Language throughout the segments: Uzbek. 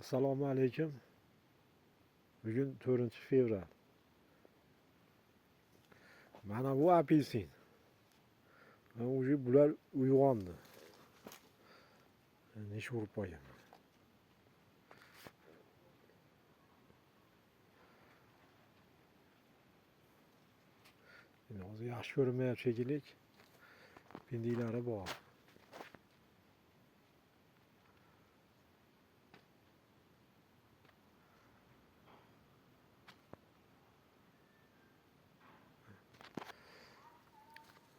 Assalomu alaykum. Bugun 4-fevral. Mana bu apelsin. Bular uyg'ondi. Nish urib qo'yaman. Hozir yaxshi ko'rinmayapti shekilli. Pindiklari bor.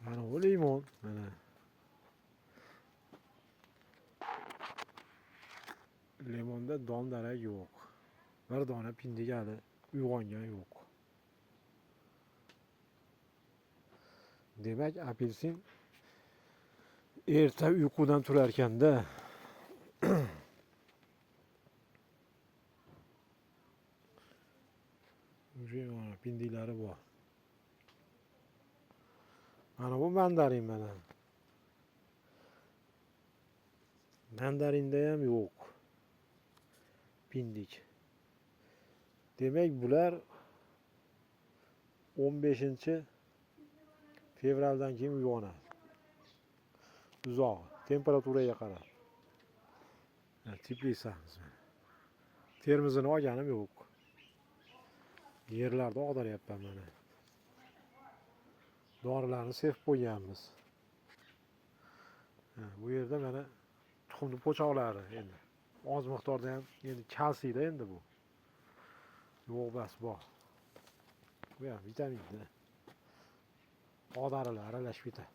Mana bu limon, mana. Limonda don-darak yo'q. Bir dona pindik hali uyg'ongan yo'q. Demak, apelsin erta uyqudan turar ekanda. Mana pindiklari bor. Mana bu mandarin mana. Mandarinda ham yo'q. Pindik. Demak, bular 15-fevraldan keyin uyg'onadi. Uzoq, temperaturaga qarab. Teplitsamiz. Termizini olganim yo'q. Yerlarda og'daryapman mana. Dorilarni sevib qo'yganmiz. Bu yerda mana tuxumni po'choqlari endi. Oz miqdorda ham endi kalsiyda endi bu. Yo'q bas bor. Bu ham vitaminda. Og'darilar aralashib ketadi.